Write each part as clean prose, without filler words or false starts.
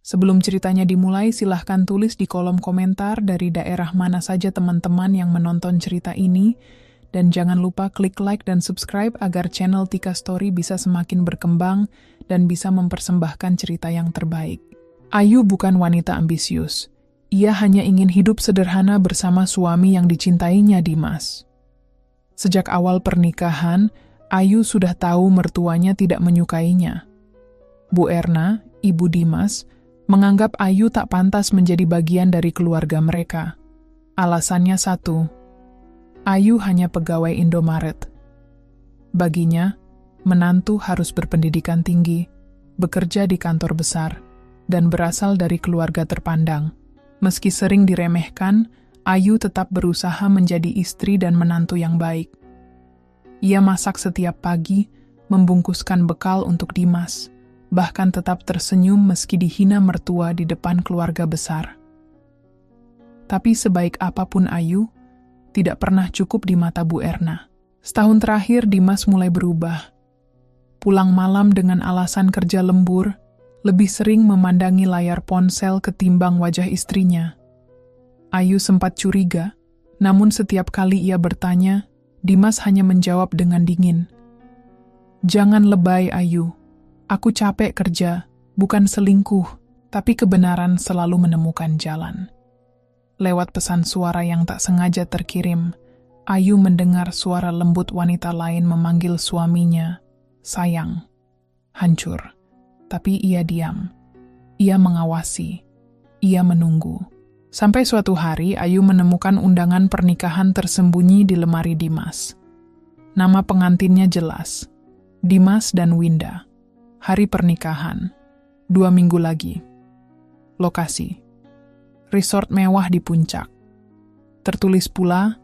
Sebelum ceritanya dimulai, silahkan tulis di kolom komentar dari daerah mana saja teman-teman yang menonton cerita ini, dan jangan lupa klik like dan subscribe agar channel Tika Story bisa semakin berkembang dan bisa mempersembahkan cerita yang terbaik. Ayu bukan wanita ambisius. Ia hanya ingin hidup sederhana bersama suami yang dicintainya, Dimas. Sejak awal pernikahan, Ayu sudah tahu mertuanya tidak menyukainya. Bu Erna, ibu Dimas, menganggap Ayu tak pantas menjadi bagian dari keluarga mereka. Alasannya satu, Ayu hanya pegawai Indomaret. Baginya, menantu harus berpendidikan tinggi, bekerja di kantor besar, dan berasal dari keluarga terpandang. Meski sering diremehkan, Ayu tetap berusaha menjadi istri dan menantu yang baik. Ia masak setiap pagi, membungkuskan bekal untuk Dimas, bahkan tetap tersenyum meski dihina mertua di depan keluarga besar. Tapi sebaik apapun Ayu, tidak pernah cukup di mata Bu Erna. Setahun terakhir Dimas mulai berubah. Pulang malam dengan alasan kerja lembur, lebih sering memandangi layar ponsel ketimbang wajah istrinya. Ayu sempat curiga, namun setiap kali ia bertanya, Dimas hanya menjawab dengan dingin. "Jangan lebay, Ayu. Aku capek kerja, bukan selingkuh, tapi kebenaran selalu menemukan jalan." Lewat pesan suara yang tak sengaja terkirim, Ayu mendengar suara lembut wanita lain memanggil suaminya, "Sayang." Hancur. Tapi ia diam. Ia mengawasi. Ia menunggu. Sampai suatu hari, Ayu menemukan undangan pernikahan tersembunyi di lemari Dimas. Nama pengantinnya jelas, Dimas dan Winda. Hari pernikahan, 2 minggu lagi. Lokasi, resort mewah di puncak. Tertulis pula,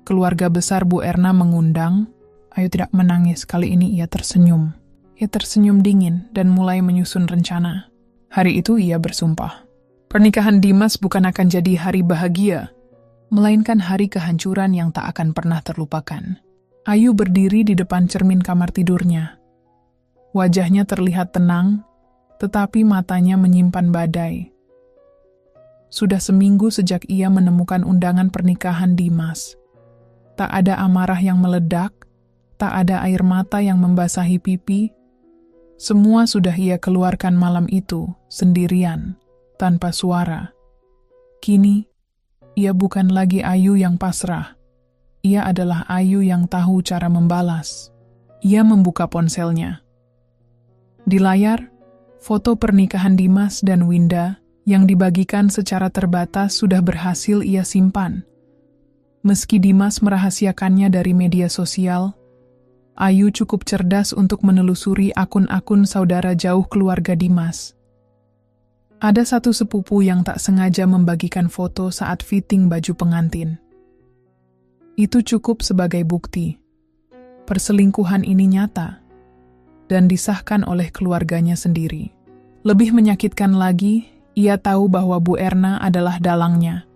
keluarga besar Bu Erna mengundang. Ayu tidak menangis, kali ini ia tersenyum. Ia tersenyum dingin dan mulai menyusun rencana. Hari itu ia bersumpah, pernikahan Dimas bukan akan jadi hari bahagia, melainkan hari kehancuran yang tak akan pernah terlupakan. Ayu berdiri di depan cermin kamar tidurnya. Wajahnya terlihat tenang, tetapi matanya menyimpan badai. Sudah seminggu sejak ia menemukan undangan pernikahan Dimas. Tak ada amarah yang meledak, tak ada air mata yang membasahi pipi. Semua sudah ia keluarkan malam itu, sendirian, tanpa suara. Kini, ia bukan lagi Ayu yang pasrah. Ia adalah Ayu yang tahu cara membalas. Ia membuka ponselnya. Di layar, foto pernikahan Dimas dan Winda yang dibagikan secara terbatas sudah berhasil ia simpan. Meski Dimas merahasiakannya dari media sosial, Ayu cukup cerdas untuk menelusuri akun-akun saudara jauh keluarga Dimas. Ada satu sepupu yang tak sengaja membagikan foto saat fitting baju pengantin. Itu cukup sebagai bukti. Perselingkuhan ini nyata dan disahkan oleh keluarganya sendiri. Lebih menyakitkan lagi, ia tahu bahwa Bu Erna adalah dalangnya.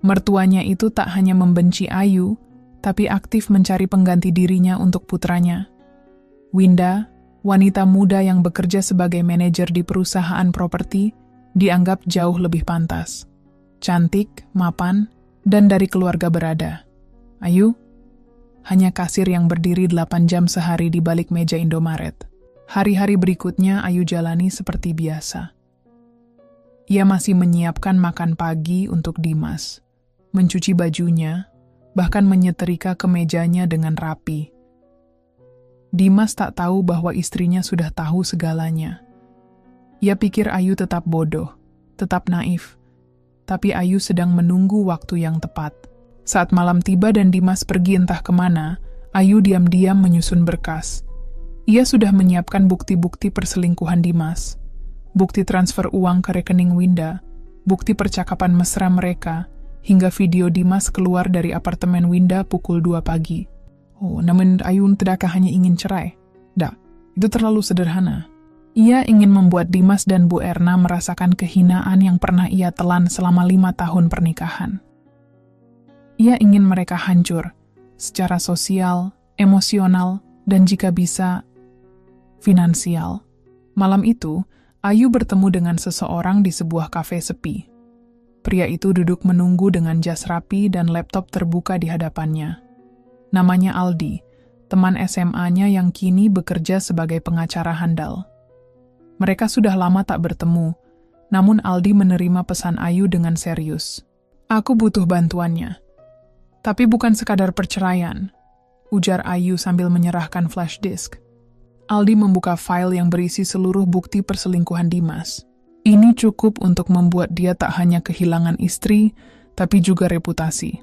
Mertuanya itu tak hanya membenci Ayu, tapi aktif mencari pengganti dirinya untuk putranya. Winda, wanita muda yang bekerja sebagai manajer di perusahaan properti, dianggap jauh lebih pantas. Cantik, mapan, dan dari keluarga berada. Ayu hanya kasir yang berdiri 8 jam sehari di balik meja Indomaret. Hari-hari berikutnya Ayu jalani seperti biasa. Ia masih menyiapkan makan pagi untuk Dimas, mencuci bajunya, bahkan menyetrika kemejanya dengan rapi. Dimas tak tahu bahwa istrinya sudah tahu segalanya. Ia pikir Ayu tetap bodoh, tetap naif, tapi Ayu sedang menunggu waktu yang tepat. Saat malam tiba dan Dimas pergi entah kemana, Ayu diam-diam menyusun berkas. Ia sudah menyiapkan bukti-bukti perselingkuhan Dimas, bukti transfer uang ke rekening Winda, bukti percakapan mesra mereka, hingga video Dimas keluar dari apartemen Winda pukul 2 pagi. Oh, namun Ayu tidakkah hanya ingin cerai? Dah, itu terlalu sederhana. Ia ingin membuat Dimas dan Bu Erna merasakan kehinaan yang pernah ia telan selama 5 tahun pernikahan. Ia ingin mereka hancur, secara sosial, emosional, dan jika bisa, finansial. Malam itu, Ayu bertemu dengan seseorang di sebuah kafe sepi. Pria itu duduk menunggu dengan jas rapi dan laptop terbuka di hadapannya. Namanya Aldi, teman SMA-nya yang kini bekerja sebagai pengacara handal. Mereka sudah lama tak bertemu, namun Aldi menerima pesan Ayu dengan serius. "Aku butuh bantuannya. Tapi bukan sekadar perceraian," ujar Ayu sambil menyerahkan flash disk. Aldi membuka file yang berisi seluruh bukti perselingkuhan Dimas. Ini cukup untuk membuat dia tak hanya kehilangan istri, tapi juga reputasi.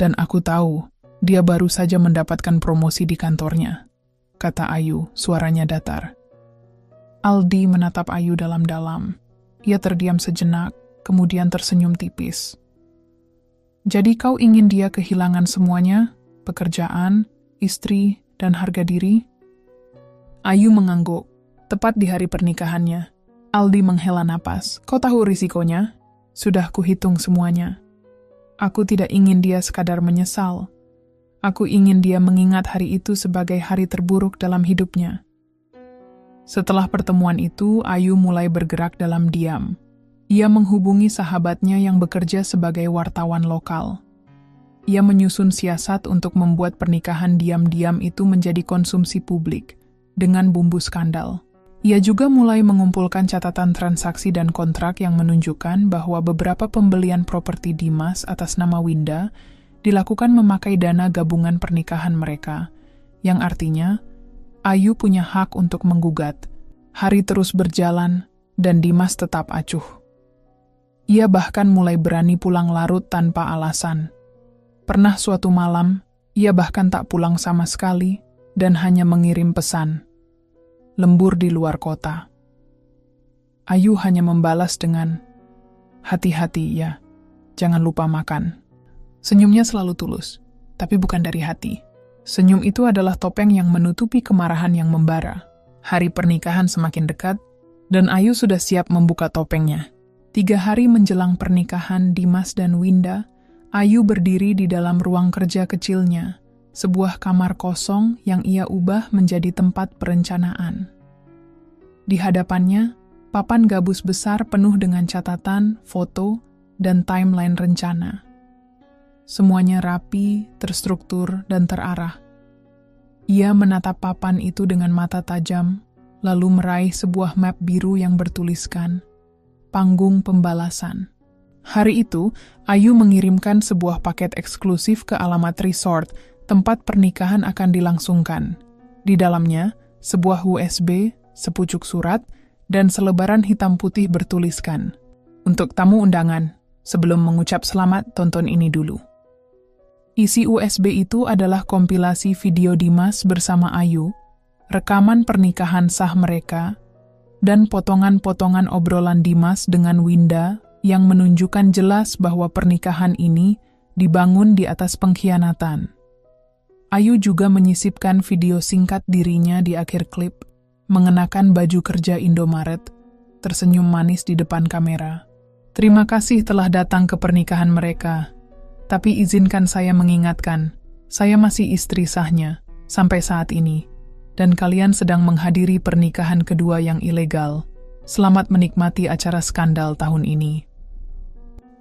"Dan aku tahu, dia baru saja mendapatkan promosi di kantornya," kata Ayu, suaranya datar. Aldi menatap Ayu dalam-dalam. Ia terdiam sejenak, kemudian tersenyum tipis. "Jadi kau ingin dia kehilangan semuanya? Pekerjaan, istri, dan harga diri?" Ayu mengangguk. Tepat di hari pernikahannya, Aldi menghela napas. "Kau tahu risikonya? Sudah kuhitung semuanya. Aku tidak ingin dia sekadar menyesal. Aku ingin dia mengingat hari itu sebagai hari terburuk dalam hidupnya." Setelah pertemuan itu, Ayu mulai bergerak dalam diam. Ia menghubungi sahabatnya yang bekerja sebagai wartawan lokal. Ia menyusun siasat untuk membuat pernikahan diam-diam itu menjadi konsumsi publik, dengan bumbu skandal. Ia juga mulai mengumpulkan catatan transaksi dan kontrak yang menunjukkan bahwa beberapa pembelian properti Dimas atas nama Winda dilakukan memakai dana gabungan pernikahan mereka, yang artinya Ayu punya hak untuk menggugat. Hari terus berjalan, dan Dimas tetap acuh. Ia bahkan mulai berani pulang larut tanpa alasan. Pernah suatu malam, ia bahkan tak pulang sama sekali dan hanya mengirim pesan. "Lembur di luar kota." Ayu hanya membalas dengan, "Hati-hati ya, jangan lupa makan." Senyumnya selalu tulus, tapi bukan dari hati. Senyum itu adalah topeng yang menutupi kemarahan yang membara. Hari pernikahan semakin dekat, dan Ayu sudah siap membuka topengnya. 3 hari menjelang pernikahan Dimas dan Winda, Ayu berdiri di dalam ruang kerja kecilnya, sebuah kamar kosong yang ia ubah menjadi tempat perencanaan. Di hadapannya, papan gabus besar penuh dengan catatan, foto, dan timeline rencana. Semuanya rapi, terstruktur, dan terarah. Ia menatap papan itu dengan mata tajam, lalu meraih sebuah map biru yang bertuliskan, "Panggung Pembalasan." Hari itu, Ayu mengirimkan sebuah paket eksklusif ke alamat resort tempat pernikahan akan dilangsungkan. Di dalamnya, sebuah USB, sepucuk surat, dan selebaran hitam putih bertuliskan, "Untuk tamu undangan, sebelum mengucap selamat, tonton ini dulu." Isi USB itu adalah kompilasi video Dimas bersama Ayu, rekaman pernikahan sah mereka, dan potongan-potongan obrolan Dimas dengan Winda yang menunjukkan jelas bahwa pernikahan ini dibangun di atas pengkhianatan. Ayu juga menyisipkan video singkat dirinya di akhir klip, mengenakan baju kerja Indomaret, tersenyum manis di depan kamera. "Terima kasih telah datang ke pernikahan mereka. Tapi izinkan saya mengingatkan, saya masih istri sahnya sampai saat ini, dan kalian sedang menghadiri pernikahan kedua yang ilegal. Selamat menikmati acara skandal tahun ini."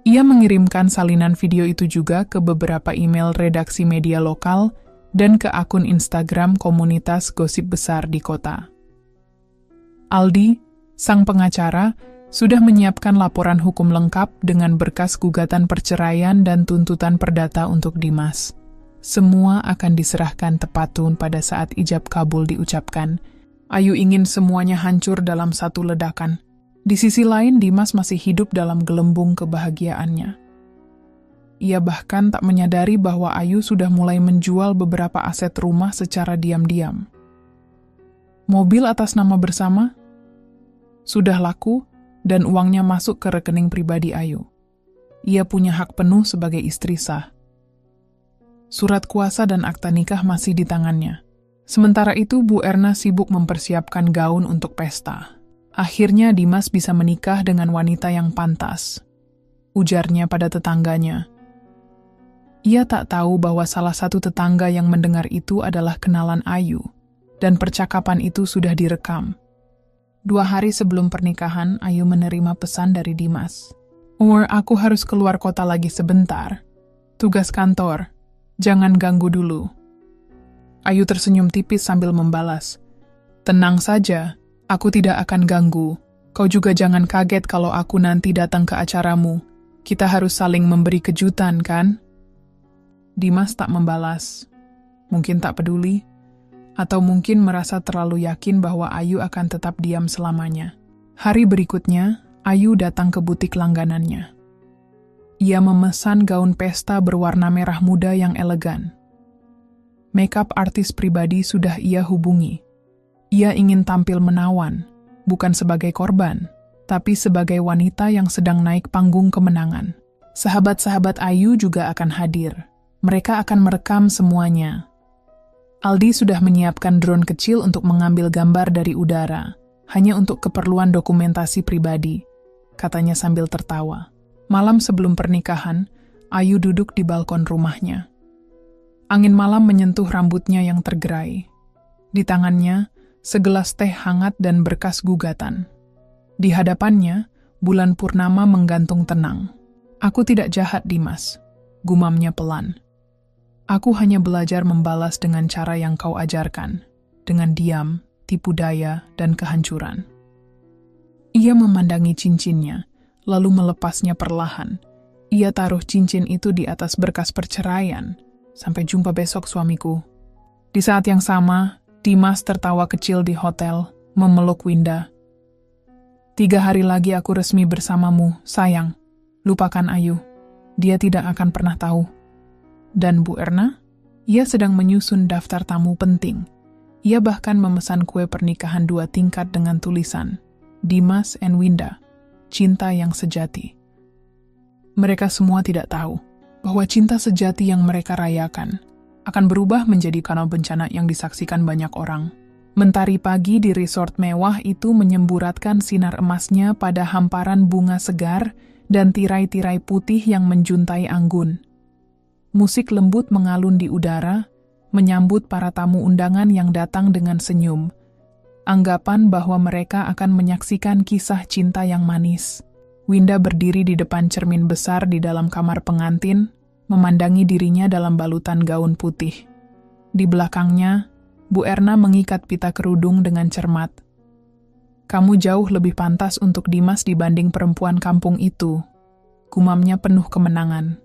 Ia mengirimkan salinan video itu juga ke beberapa email redaksi media lokal dan ke akun Instagram komunitas gosip besar di kota. Aldi, sang pengacara, sudah menyiapkan laporan hukum lengkap dengan berkas gugatan perceraian dan tuntutan perdata untuk Dimas. Semua akan diserahkan tepat pada saat ijab kabul diucapkan. Ayu ingin semuanya hancur dalam satu ledakan. Di sisi lain, Dimas masih hidup dalam gelembung kebahagiaannya. Ia bahkan tak menyadari bahwa Ayu sudah mulai menjual beberapa aset rumah secara diam-diam. Mobil atas nama bersama sudah laku, dan uangnya masuk ke rekening pribadi Ayu. Ia punya hak penuh sebagai istri sah. Surat kuasa dan akta nikah masih di tangannya. Sementara itu, Bu Erna sibuk mempersiapkan gaun untuk pesta. Akhirnya Dimas bisa menikah dengan wanita yang pantas, ujarnya pada tetangganya. Ia tak tahu bahwa salah satu tetangga yang mendengar itu adalah kenalan Ayu, dan percakapan itu sudah direkam. 2 hari sebelum pernikahan, Ayu menerima pesan dari Dimas. Aku harus keluar kota lagi sebentar. Tugas kantor. Jangan ganggu dulu. Ayu tersenyum tipis sambil membalas. Tenang saja, aku tidak akan ganggu. Kau juga jangan kaget kalau aku nanti datang ke acaramu. Kita harus saling memberi kejutan, kan? Dimas tak membalas. Mungkin tak peduli. Atau mungkin merasa terlalu yakin bahwa Ayu akan tetap diam selamanya. Hari berikutnya, Ayu datang ke butik langganannya. Ia memesan gaun pesta berwarna merah muda yang elegan. Makeup artis pribadi sudah ia hubungi. Ia ingin tampil menawan, bukan sebagai korban, tapi sebagai wanita yang sedang naik panggung kemenangan. Sahabat-sahabat Ayu juga akan hadir. Mereka akan merekam semuanya. Aldi sudah menyiapkan drone kecil untuk mengambil gambar dari udara, hanya untuk keperluan dokumentasi pribadi, katanya sambil tertawa. Malam sebelum pernikahan, Ayu duduk di balkon rumahnya. Angin malam menyentuh rambutnya yang tergerai. Di tangannya, segelas teh hangat dan berkas gugatan. Di hadapannya, bulan purnama menggantung tenang. Aku tidak jahat, Dimas, gumamnya pelan. Aku hanya belajar membalas dengan cara yang kau ajarkan, dengan diam, tipu daya, dan kehancuran. Ia memandangi cincinnya, lalu melepasnya perlahan. Ia taruh cincin itu di atas berkas perceraian. Sampai jumpa besok, suamiku. Di saat yang sama, Dimas tertawa kecil di hotel, memeluk Winda. 3 hari lagi aku resmi bersamamu, sayang. Lupakan Ayu. Dia tidak akan pernah tahu. Dan Bu Erna? Ia sedang menyusun daftar tamu penting. Ia bahkan memesan kue pernikahan 2 tingkat dengan tulisan, Dimas and Winda, cinta yang sejati. Mereka semua tidak tahu bahwa cinta sejati yang mereka rayakan akan berubah menjadi kanal bencana yang disaksikan banyak orang. Mentari pagi di resort mewah itu menyemburatkan sinar emasnya pada hamparan bunga segar dan tirai-tirai putih yang menjuntai anggun. Musik lembut mengalun di udara, menyambut para tamu undangan yang datang dengan senyum. Anggapan bahwa mereka akan menyaksikan kisah cinta yang manis. Winda berdiri di depan cermin besar di dalam kamar pengantin, memandangi dirinya dalam balutan gaun putih. Di belakangnya, Bu Erna mengikat pita kerudung dengan cermat. Kamu jauh lebih pantas untuk Dimas dibanding perempuan kampung itu. Gumamnya penuh kemenangan.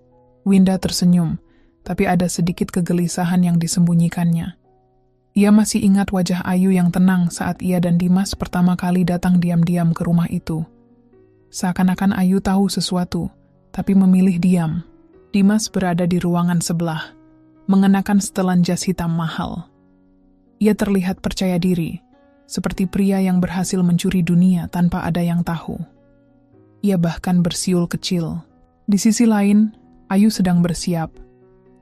Winda tersenyum, tapi ada sedikit kegelisahan yang disembunyikannya. Ia masih ingat wajah Ayu yang tenang saat ia dan Dimas pertama kali datang diam-diam ke rumah itu. Seakan-akan Ayu tahu sesuatu, tapi memilih diam. Dimas berada di ruangan sebelah, mengenakan setelan jas hitam mahal. Ia terlihat percaya diri, seperti pria yang berhasil mencuri dunia tanpa ada yang tahu. Ia bahkan bersiul kecil. Di sisi lain, Ayu sedang bersiap.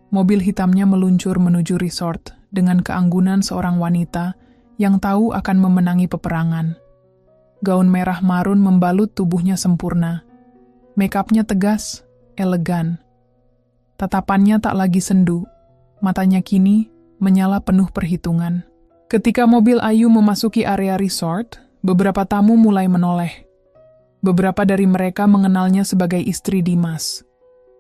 Mobil hitamnya meluncur menuju resort dengan keanggunan seorang wanita yang tahu akan memenangi peperangan. Gaun merah marun membalut tubuhnya sempurna. Makeupnya tegas, elegan. Tatapannya tak lagi sendu, matanya kini menyala penuh perhitungan. Ketika mobil Ayu memasuki area resort, beberapa tamu mulai menoleh. Beberapa dari mereka mengenalnya sebagai istri Dimas.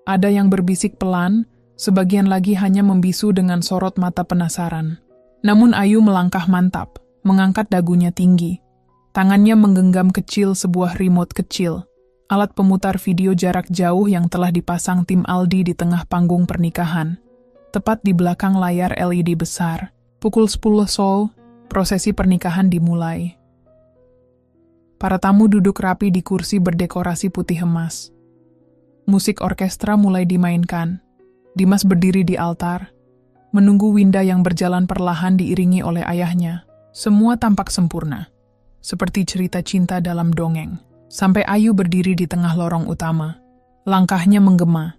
Ada yang berbisik pelan, sebagian lagi hanya membisu dengan sorot mata penasaran. Namun Ayu melangkah mantap, mengangkat dagunya tinggi. Tangannya menggenggam kecil sebuah remote kecil, alat pemutar video jarak jauh yang telah dipasang tim Aldi di tengah panggung pernikahan. Tepat di belakang layar LED besar, pukul 10 Seoul, prosesi pernikahan dimulai. Para tamu duduk rapi di kursi berdekorasi putih emas. Musik orkestra mulai dimainkan. Dimas berdiri di altar, menunggu Winda yang berjalan perlahan diiringi oleh ayahnya. Semua tampak sempurna, seperti cerita cinta dalam dongeng. Sampai Ayu berdiri di tengah lorong utama. Langkahnya menggema.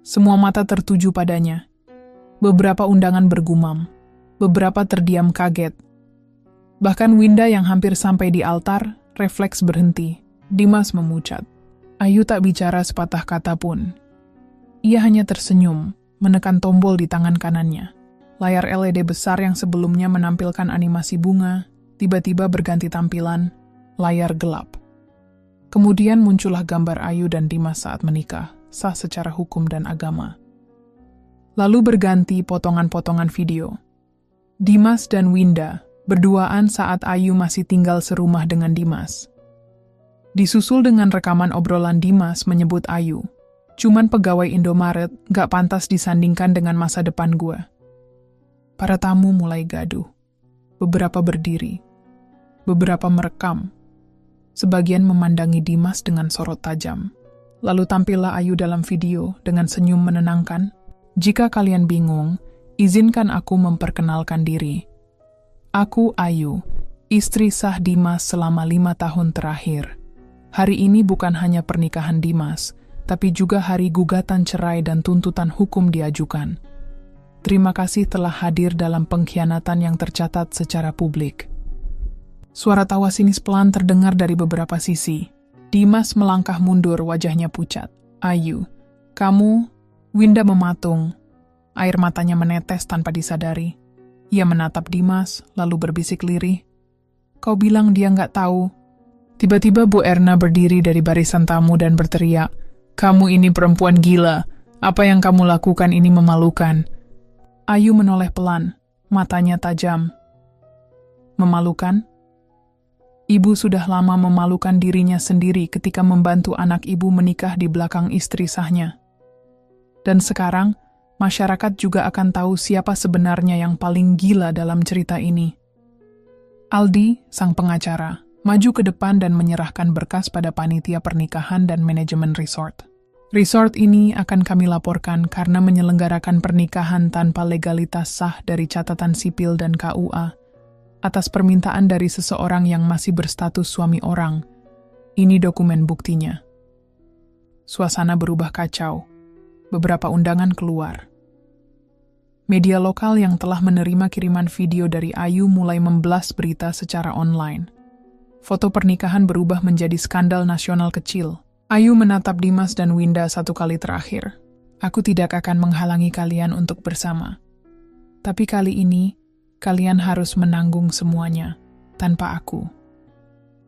Semua mata tertuju padanya. Beberapa undangan bergumam. Beberapa terdiam kaget. Bahkan Winda yang hampir sampai di altar, refleks berhenti. Dimas memucat. Ayu tak bicara sepatah kata pun. Ia hanya tersenyum, menekan tombol di tangan kanannya. Layar LED besar yang sebelumnya menampilkan animasi bunga, tiba-tiba berganti tampilan, layar gelap. Kemudian muncullah gambar Ayu dan Dimas saat menikah, sah secara hukum dan agama. Lalu berganti potongan-potongan video. Dimas dan Winda berduaan saat Ayu masih tinggal serumah dengan Dimas. Disusul dengan rekaman obrolan Dimas menyebut Ayu, "Cuman pegawai Indomaret, gak pantas disandingkan dengan masa depan gue." Para tamu mulai gaduh. Beberapa berdiri. Beberapa merekam. Sebagian memandangi Dimas dengan sorot tajam. Lalu tampillah Ayu dalam video dengan senyum menenangkan. "Jika kalian bingung, izinkan aku memperkenalkan diri. Aku Ayu, istri sah Dimas selama 5 tahun terakhir. Hari ini bukan hanya pernikahan Dimas, tapi juga hari gugatan cerai dan tuntutan hukum diajukan. Terima kasih telah hadir dalam pengkhianatan yang tercatat secara publik." Suara tawa sinis pelan terdengar dari beberapa sisi. Dimas melangkah mundur, wajahnya pucat. "Ayu, kamu..." Winda mematung. Air matanya menetes tanpa disadari. Ia menatap Dimas, lalu berbisik lirih. "Kau bilang dia nggak tahu." Tiba-tiba Bu Erna berdiri dari barisan tamu dan berteriak, "Kamu ini perempuan gila. Apa yang kamu lakukan ini memalukan." Ayu menoleh pelan, matanya tajam. "Memalukan?" Ibu sudah lama memalukan dirinya sendiri ketika membantu anak ibu menikah di belakang istri sahnya. Dan sekarang, masyarakat juga akan tahu siapa sebenarnya yang paling gila dalam cerita ini. Aldi, sang pengacara, maju ke depan dan menyerahkan berkas pada panitia pernikahan dan manajemen resort. Resort ini akan kami laporkan karena menyelenggarakan pernikahan tanpa legalitas sah dari catatan sipil dan KUA, atas permintaan dari seseorang yang masih berstatus suami orang. Ini dokumen buktinya. Suasana berubah kacau. Beberapa undangan keluar. Media lokal yang telah menerima kiriman video dari Ayu mulai memblas berita secara online. Foto pernikahan berubah menjadi skandal nasional kecil. Ayu menatap Dimas dan Winda satu kali terakhir. "Aku tidak akan menghalangi kalian untuk bersama. Tapi kali ini, kalian harus menanggung semuanya, tanpa aku."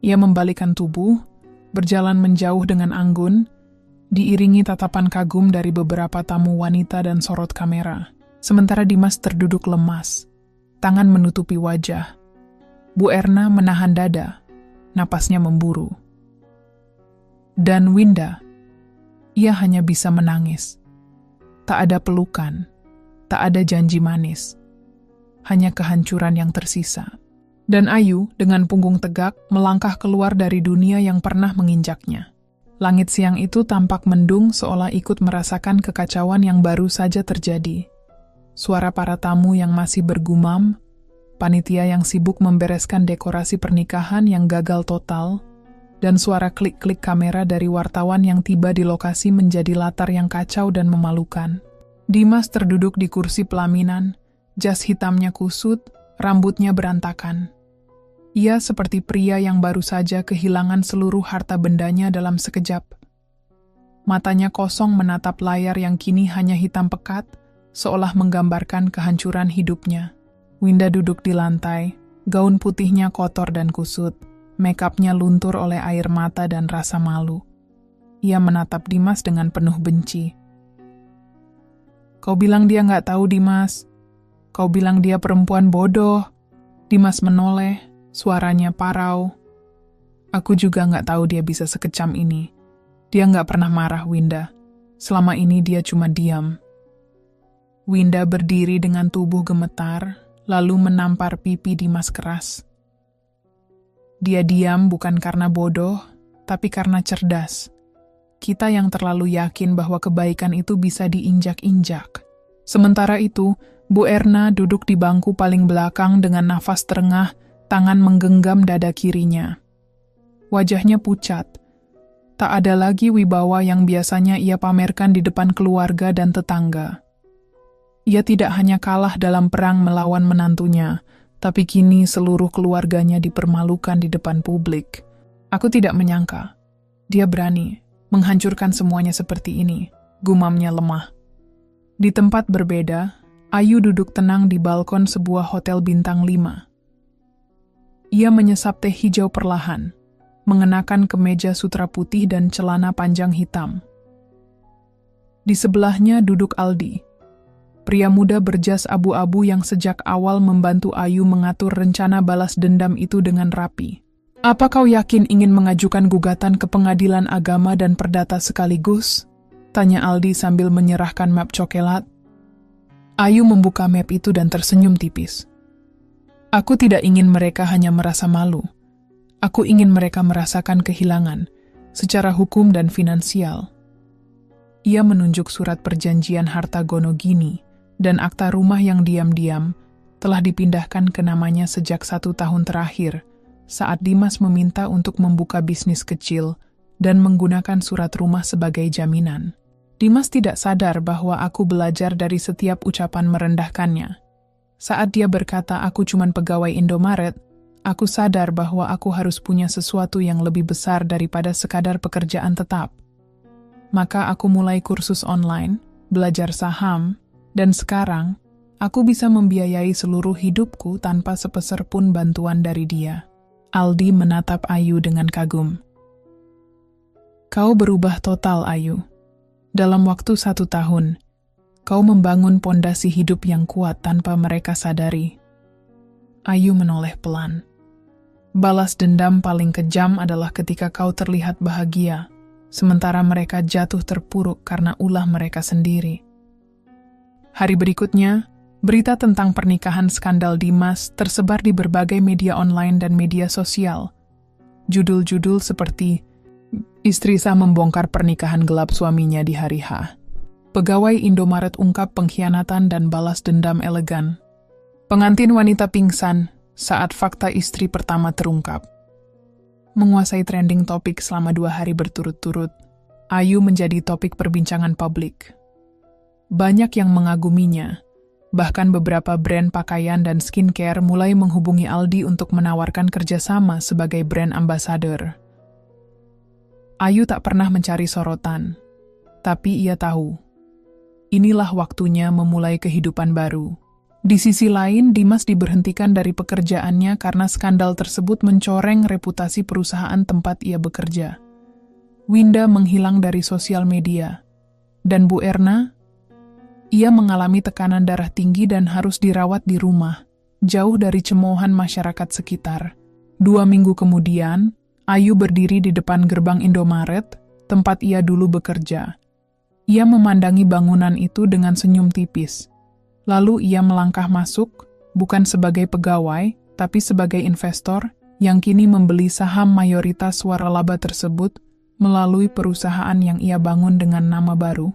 Ia membalikkan tubuh, berjalan menjauh dengan anggun, diiringi tatapan kagum dari beberapa tamu wanita dan sorot kamera. Sementara Dimas terduduk lemas, tangan menutupi wajah. Bu Erna menahan dada, napasnya memburu. Dan Winda, ia hanya bisa menangis. Tak ada pelukan, tak ada janji manis. Hanya kehancuran yang tersisa. Dan Ayu, dengan punggung tegak, melangkah keluar dari dunia yang pernah menginjaknya. Langit siang itu tampak mendung seolah ikut merasakan kekacauan yang baru saja terjadi. Suara para tamu yang masih bergumam, panitia yang sibuk membereskan dekorasi pernikahan yang gagal total, dan suara klik-klik kamera dari wartawan yang tiba di lokasi menjadi latar yang kacau dan memalukan. Dimas terduduk di kursi pelaminan, jas hitamnya kusut, rambutnya berantakan. Ia seperti pria yang baru saja kehilangan seluruh harta bendanya dalam sekejap. Matanya kosong menatap layar yang kini hanya hitam pekat, seolah menggambarkan kehancuran hidupnya. Winda duduk di lantai, gaun putihnya kotor dan kusut, make-upnya luntur oleh air mata dan rasa malu. Ia menatap Dimas dengan penuh benci. "Kau bilang dia nggak tahu, Dimas. Kau bilang dia perempuan bodoh." Dimas menoleh, suaranya parau. "Aku juga nggak tahu dia bisa sekecam ini. Dia nggak pernah marah, Winda. Selama ini dia cuma diam." Winda berdiri dengan tubuh gemetar, lalu menampar pipi Dimas keras. Dia diam bukan karena bodoh, tapi karena cerdas. Kita yang terlalu yakin bahwa kebaikan itu bisa diinjak-injak. Sementara itu, Bu Erna duduk di bangku paling belakang dengan nafas terengah, tangan menggenggam dada kirinya. Wajahnya pucat. Tak ada lagi wibawa yang biasanya ia pamerkan di depan keluarga dan tetangga. Ia tidak hanya kalah dalam perang melawan menantunya, tapi kini seluruh keluarganya dipermalukan di depan publik. "Aku tidak menyangka. Dia berani menghancurkan semuanya seperti ini," gumamnya lemah. Di tempat berbeda, Ayu duduk tenang di balkon sebuah hotel bintang 5. Ia menyesap teh hijau perlahan. mengenakan kemeja sutra putih dan celana panjang hitam. Di sebelahnya duduk Aldi, pria muda berjas abu-abu yang sejak awal membantu Ayu mengatur rencana balas dendam itu dengan rapi. "Apa kau yakin ingin mengajukan gugatan ke pengadilan agama dan perdata sekaligus?" tanya Aldi sambil menyerahkan map coklat. Ayu membuka map itu dan tersenyum tipis. "Aku tidak ingin mereka hanya merasa malu. Aku ingin mereka merasakan kehilangan, secara hukum dan finansial." Ia menunjuk surat perjanjian harta Gonogini dan akta rumah yang diam-diam telah dipindahkan ke namanya sejak 1 tahun terakhir, saat Dimas meminta untuk membuka bisnis kecil dan menggunakan surat rumah sebagai jaminan. Dimas tidak sadar bahwa aku belajar dari setiap ucapan merendahkannya. Saat dia berkata aku cuman pegawai Indomaret, aku sadar bahwa aku harus punya sesuatu yang lebih besar daripada sekadar pekerjaan tetap. Maka aku mulai kursus online, belajar saham, dan sekarang aku bisa membiayai seluruh hidupku tanpa sepeser pun bantuan dari dia. Aldi menatap Ayu dengan kagum. "Kau berubah total, Ayu. Dalam waktu 1 tahun, kau membangun pondasi hidup yang kuat tanpa mereka sadari." Ayu menoleh pelan. "Balas dendam paling kejam adalah ketika kau terlihat bahagia, sementara mereka jatuh terpuruk karena ulah mereka sendiri." Hari berikutnya, berita tentang pernikahan skandal Dimas tersebar di berbagai media online dan media sosial. Judul-judul seperti "Istri sah membongkar pernikahan gelap suaminya di hari H." "Pegawai Indomaret ungkap pengkhianatan dan balas dendam elegan." "Pengantin wanita pingsan saat fakta istri pertama terungkap." Menguasai trending topik selama 2 hari berturut-turut, Ayu menjadi topik perbincangan publik. Banyak yang mengaguminya, bahkan beberapa brand pakaian dan skincare mulai menghubungi Aldi untuk menawarkan kerjasama sebagai brand ambassador. Ayu tak pernah mencari sorotan, tapi ia tahu, inilah waktunya memulai kehidupan baru. Di sisi lain, Dimas diberhentikan dari pekerjaannya karena skandal tersebut mencoreng reputasi perusahaan tempat ia bekerja. Winda menghilang dari sosial media. Dan Bu Erna, ia mengalami tekanan darah tinggi dan harus dirawat di rumah, jauh dari cemoohan masyarakat sekitar. 2 minggu kemudian, Ayu berdiri di depan gerbang Indomaret, tempat ia dulu bekerja. Ia memandangi bangunan itu dengan senyum tipis. Lalu ia melangkah masuk, bukan sebagai pegawai, tapi sebagai investor yang kini membeli saham mayoritas waralaba tersebut melalui perusahaan yang ia bangun dengan nama baru,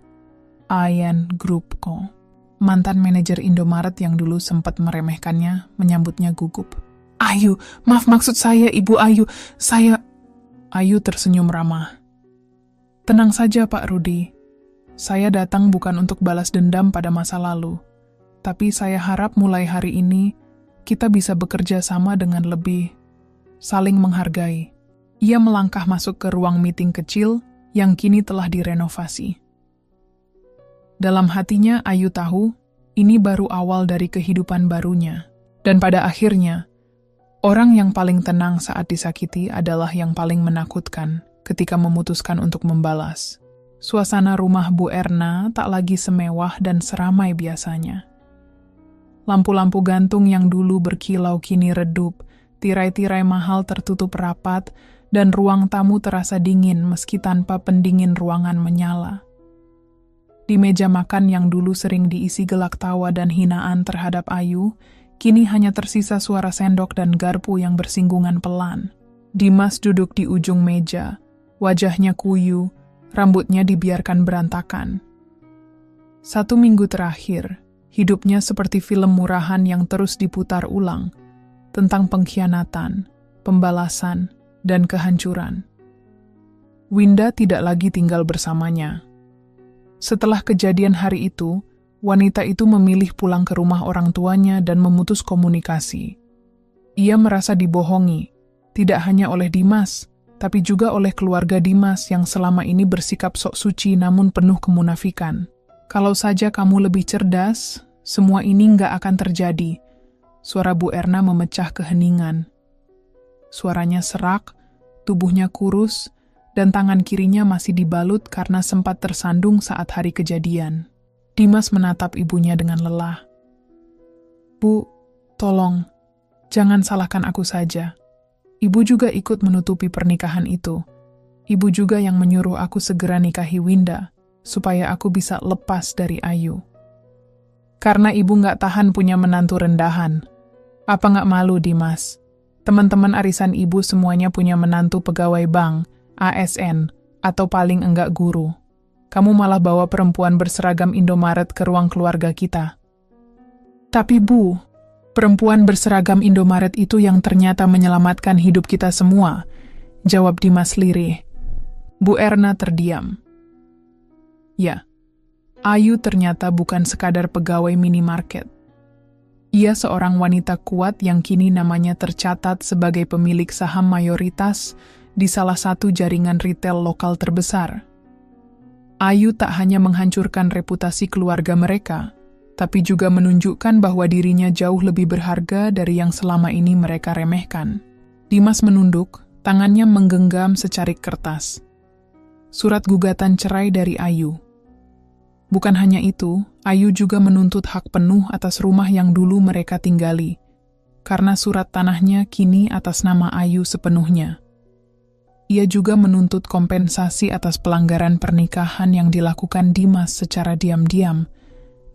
Ayan Group Co. Mantan manajer Indomaret yang dulu sempat meremehkannya menyambutnya gugup. "Ayu, maaf maksud saya Ibu Ayu, saya..." Ayu tersenyum ramah. "Tenang saja Pak Rudi, saya datang bukan untuk balas dendam pada masa lalu, tapi saya harap mulai hari ini kita bisa bekerja sama dengan lebih saling menghargai." Ia melangkah masuk ke ruang meeting kecil yang kini telah direnovasi. Dalam hatinya Ayu tahu, ini baru awal dari kehidupan barunya. Dan pada akhirnya, orang yang paling tenang saat disakiti adalah yang paling menakutkan ketika memutuskan untuk membalas. Suasana rumah Bu Erna tak lagi semewah dan seramai biasanya. Lampu-lampu gantung yang dulu berkilau kini redup, tirai-tirai mahal tertutup rapat, dan ruang tamu terasa dingin meski tanpa pendingin ruangan menyala. Di meja makan yang dulu sering diisi gelak tawa dan hinaan terhadap Ayu, kini hanya tersisa suara sendok dan garpu yang bersinggungan pelan. Dimas duduk di ujung meja, wajahnya kuyu, rambutnya dibiarkan berantakan. 1 minggu terakhir, hidupnya seperti film murahan yang terus diputar ulang, tentang pengkhianatan, pembalasan, dan kehancuran. Winda tidak lagi tinggal bersamanya. Setelah kejadian hari itu, wanita itu memilih pulang ke rumah orang tuanya dan memutus komunikasi. Ia merasa dibohongi, tidak hanya oleh Dimas, tapi juga oleh keluarga Dimas yang selama ini bersikap sok suci namun penuh kemunafikan. "Kalau saja kamu lebih cerdas, semua ini nggak akan terjadi." Suara Bu Erna memecah keheningan. Suaranya serak, tubuhnya kurus, dan tangan kirinya masih dibalut karena sempat tersandung saat hari kejadian. Dimas menatap ibunya dengan lelah. "Bu, tolong, jangan salahkan aku saja. Ibu juga ikut menutupi pernikahan itu. Ibu juga yang menyuruh aku segera nikahi Winda, supaya aku bisa lepas dari Ayu. Karena ibu nggak tahan punya menantu rendahan. Apa nggak malu, Dimas? Teman-teman arisan ibu semuanya punya menantu pegawai bank, ASN, atau paling enggak guru. Kamu malah bawa perempuan berseragam Indomaret ke ruang keluarga kita." "Tapi Bu, perempuan berseragam Indomaret itu yang ternyata menyelamatkan hidup kita semua," jawab Dimas lirih. Bu Erna terdiam. Ya, Ayu ternyata bukan sekadar pegawai minimarket. Ia seorang wanita kuat yang kini namanya tercatat sebagai pemilik saham mayoritas di salah satu jaringan retail lokal terbesar. Ayu tak hanya menghancurkan reputasi keluarga mereka, tapi juga menunjukkan bahwa dirinya jauh lebih berharga dari yang selama ini mereka remehkan. Dimas menunduk, tangannya menggenggam secarik kertas. Surat gugatan cerai dari Ayu. Bukan hanya itu, Ayu juga menuntut hak penuh atas rumah yang dulu mereka tinggali, karena surat tanahnya kini atas nama Ayu sepenuhnya. Ia juga menuntut kompensasi atas pelanggaran pernikahan yang dilakukan Dimas secara diam-diam,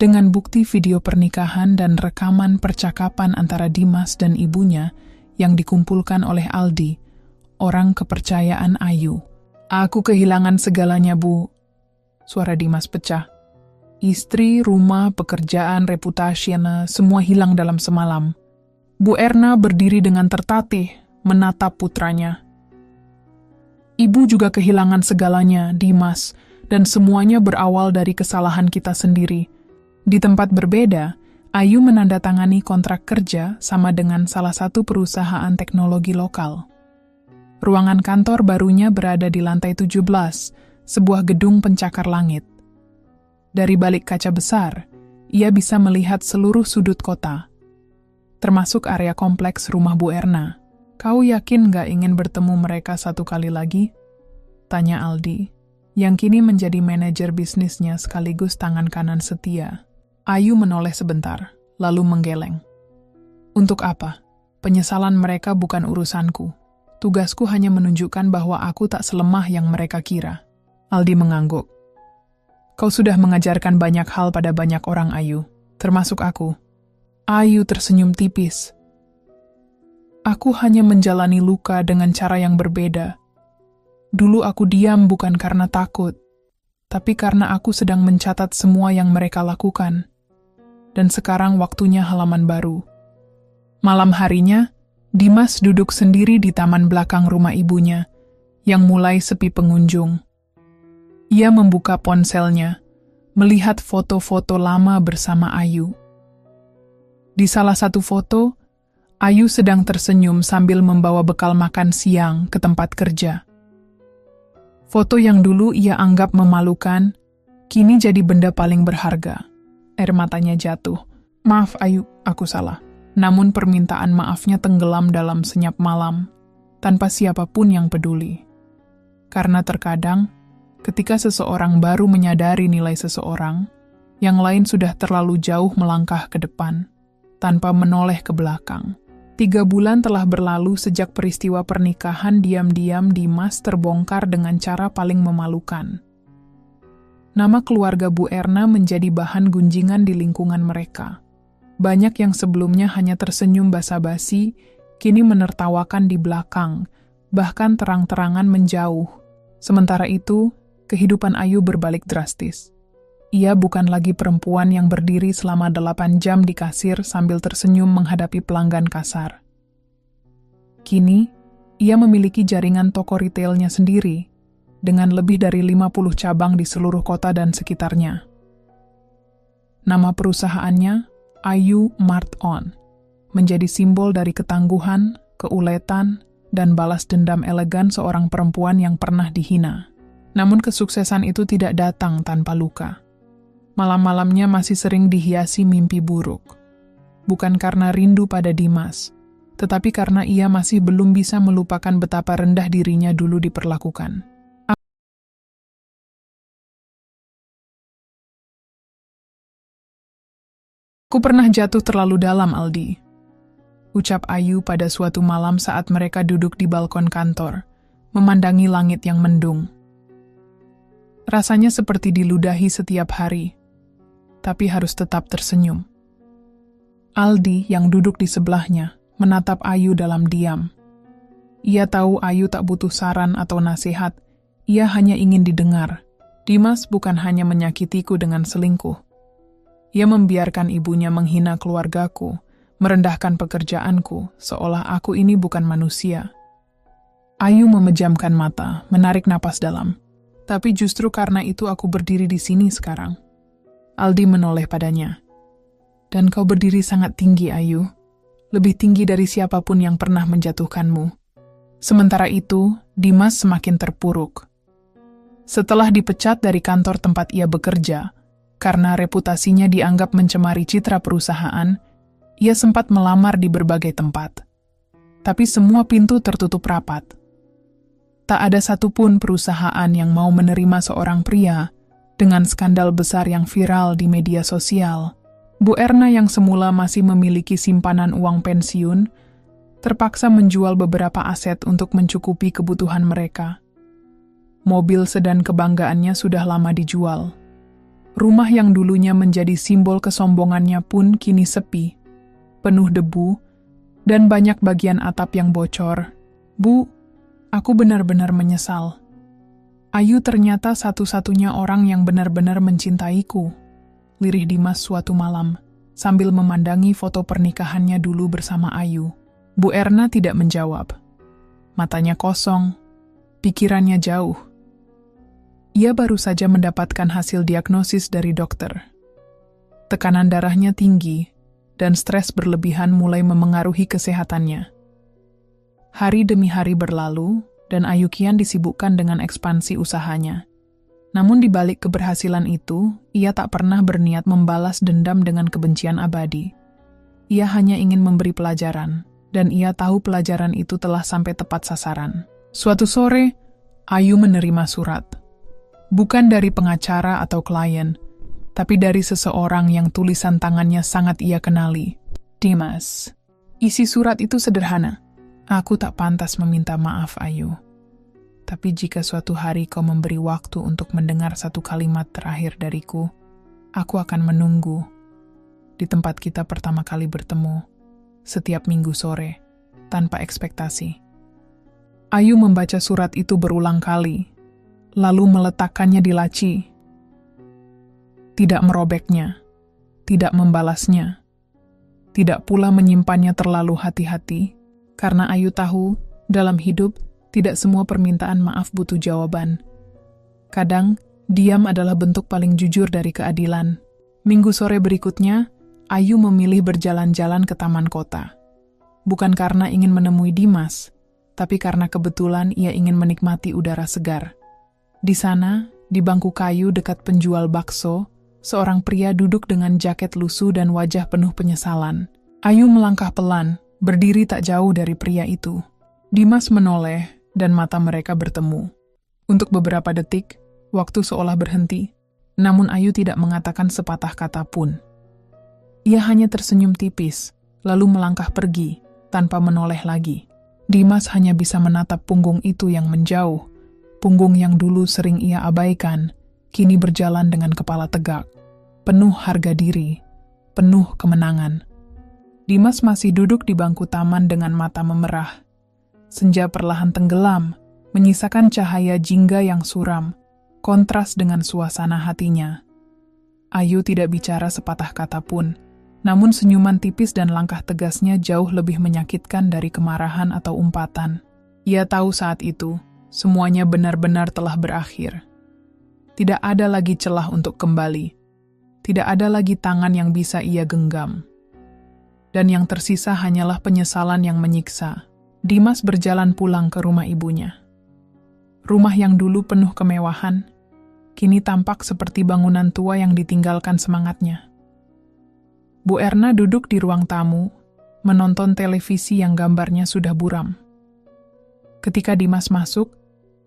dengan bukti video pernikahan dan rekaman percakapan antara Dimas dan ibunya yang dikumpulkan oleh Aldi, orang kepercayaan Ayu. "Aku kehilangan segalanya, Bu." Suara Dimas pecah. Istri, rumah, pekerjaan, reputasinya, semua hilang dalam semalam. Bu Erna berdiri dengan tertatih, menatap putranya. "Ibu juga kehilangan segalanya, Dimas, dan semuanya berawal dari kesalahan kita sendiri." Di tempat berbeda, Ayu menandatangani kontrak kerja sama dengan salah satu perusahaan teknologi lokal. Ruangan kantor barunya berada di lantai 17, sebuah gedung pencakar langit. Dari balik kaca besar, ia bisa melihat seluruh sudut kota, termasuk area kompleks rumah Bu Erna. "Kau yakin gak ingin bertemu mereka satu kali lagi?" tanya Aldi, yang kini menjadi manajer bisnisnya sekaligus tangan kanan setia. Ayu menoleh sebentar, lalu menggeleng. "Untuk apa? Penyesalan mereka bukan urusanku. Tugasku hanya menunjukkan bahwa aku tak selemah yang mereka kira." Aldi mengangguk. "Kau sudah mengajarkan banyak hal pada banyak orang, Ayu, termasuk aku." Ayu tersenyum tipis. "Aku hanya menjalani luka dengan cara yang berbeda. Dulu aku diam bukan karena takut, tapi karena aku sedang mencatat semua yang mereka lakukan. Dan sekarang waktunya halaman baru." Malam harinya, Dimas duduk sendiri di taman belakang rumah ibunya, yang mulai sepi pengunjung. Ia membuka ponselnya, melihat foto-foto lama bersama Ayu. Di salah satu foto, Ayu sedang tersenyum sambil membawa bekal makan siang ke tempat kerja. Foto yang dulu ia anggap memalukan, kini jadi benda paling berharga. Air matanya jatuh. "Maaf Ayu, aku salah." Namun permintaan maafnya tenggelam dalam senyap malam, tanpa siapapun yang peduli. Karena terkadang, ketika seseorang baru menyadari nilai seseorang, yang lain sudah terlalu jauh melangkah ke depan, tanpa menoleh ke belakang. 3 bulan telah berlalu sejak peristiwa pernikahan diam-diam Dimas terbongkar dengan cara paling memalukan. Nama keluarga Bu Erna menjadi bahan gunjingan di lingkungan mereka. Banyak yang sebelumnya hanya tersenyum basa-basi, kini menertawakan di belakang, bahkan terang-terangan menjauh. Sementara itu, kehidupan Ayu berbalik drastis. Ia bukan lagi perempuan yang berdiri selama 8 jam di kasir sambil tersenyum menghadapi pelanggan kasar. Kini, ia memiliki jaringan toko retailnya sendiri, dengan lebih dari 50 cabang di seluruh kota dan sekitarnya. Nama perusahaannya, Ayu Mart On, menjadi simbol dari ketangguhan, keuletan, dan balas dendam elegan seorang perempuan yang pernah dihina. Namun kesuksesan itu tidak datang tanpa luka. Malam-malamnya masih sering dihiasi mimpi buruk. Bukan karena rindu pada Dimas, tetapi karena ia masih belum bisa melupakan betapa rendah dirinya dulu diperlakukan. Aku pernah jatuh terlalu dalam, Aldi, ucap Ayu pada suatu malam saat mereka duduk di balkon kantor, memandangi langit yang mendung. Rasanya seperti diludahi setiap hari, tapi harus tetap tersenyum. Aldi yang duduk di sebelahnya menatap Ayu dalam diam. Ia tahu Ayu tak butuh saran atau nasihat, ia hanya ingin didengar. Dimas bukan hanya menyakitiku dengan selingkuh. Ia membiarkan ibunya menghina keluargaku, merendahkan pekerjaanku, seolah aku ini bukan manusia. Ayu memejamkan mata, menarik napas dalam. Tapi justru karena itu aku berdiri di sini sekarang. Aldi menoleh padanya. Dan kau berdiri sangat tinggi, Ayu. Lebih tinggi dari siapapun yang pernah menjatuhkanmu. Sementara itu, Dimas semakin terpuruk. Setelah dipecat dari kantor tempat ia bekerja, karena reputasinya dianggap mencemari citra perusahaan, ia sempat melamar di berbagai tempat. Tapi semua pintu tertutup rapat. Tak ada satupun perusahaan yang mau menerima seorang pria dengan skandal besar yang viral di media sosial. Bu Erna yang semula masih memiliki simpanan uang pensiun, terpaksa menjual beberapa aset untuk mencukupi kebutuhan mereka. Mobil sedan kebanggaannya sudah lama dijual. Rumah yang dulunya menjadi simbol kesombongannya pun kini sepi, penuh debu, dan banyak bagian atap yang bocor. Bu, aku benar-benar menyesal. Ayu ternyata satu-satunya orang yang benar-benar mencintaiku, lirih Dimas suatu malam, sambil memandangi foto pernikahannya dulu bersama Ayu. Bu Erna tidak menjawab. Matanya kosong, pikirannya jauh. Ia baru saja mendapatkan hasil diagnosis dari dokter. Tekanan darahnya tinggi, dan stres berlebihan mulai memengaruhi kesehatannya. Hari demi hari berlalu, dan Ayu kian disibukkan dengan ekspansi usahanya. Namun di balik keberhasilan itu, ia tak pernah berniat membalas dendam dengan kebencian abadi. Ia hanya ingin memberi pelajaran, dan ia tahu pelajaran itu telah sampai tepat sasaran. Suatu sore, Ayu menerima surat. Bukan dari pengacara atau klien, tapi dari seseorang yang tulisan tangannya sangat ia kenali. Dimas. Isi surat itu sederhana. Aku tak pantas meminta maaf, Ayu. Tapi jika suatu hari kau memberi waktu untuk mendengar satu kalimat terakhir dariku, aku akan menunggu di tempat kita pertama kali bertemu, setiap minggu sore, tanpa ekspektasi. Ayu membaca surat itu berulang kali, lalu meletakkannya di laci. Tidak merobeknya, tidak membalasnya, tidak pula menyimpannya terlalu hati-hati, karena Ayu tahu, dalam hidup, tidak semua permintaan maaf butuh jawaban. Kadang, diam adalah bentuk paling jujur dari keadilan. Minggu sore berikutnya, Ayu memilih berjalan-jalan ke taman kota. Bukan karena ingin menemui Dimas, tapi karena kebetulan ia ingin menikmati udara segar. Di sana, di bangku kayu dekat penjual bakso, seorang pria duduk dengan jaket lusuh dan wajah penuh penyesalan. Ayu melangkah pelan, berdiri tak jauh dari pria itu. Dimas menoleh, dan mata mereka bertemu. Untuk beberapa detik, waktu seolah berhenti, namun Ayu tidak mengatakan sepatah kata pun. Ia hanya tersenyum tipis, lalu melangkah pergi, tanpa menoleh lagi. Dimas hanya bisa menatap punggung itu yang menjauh, punggung yang dulu sering ia abaikan, kini berjalan dengan kepala tegak, penuh harga diri, penuh kemenangan. Dimas masih duduk di bangku taman dengan mata memerah. Senja perlahan tenggelam, menyisakan cahaya jingga yang suram, kontras dengan suasana hatinya. Ayu tidak bicara sepatah kata pun, namun senyuman tipis dan langkah tegasnya jauh lebih menyakitkan dari kemarahan atau umpatan. Ia tahu saat itu, semuanya benar-benar telah berakhir. Tidak ada lagi celah untuk kembali. Tidak ada lagi tangan yang bisa ia genggam. Dan yang tersisa hanyalah penyesalan yang menyiksa. Dimas berjalan pulang ke rumah ibunya. Rumah yang dulu penuh kemewahan, kini tampak seperti bangunan tua yang ditinggalkan semangatnya. Bu Erna duduk di ruang tamu, menonton televisi yang gambarnya sudah buram. Ketika Dimas masuk,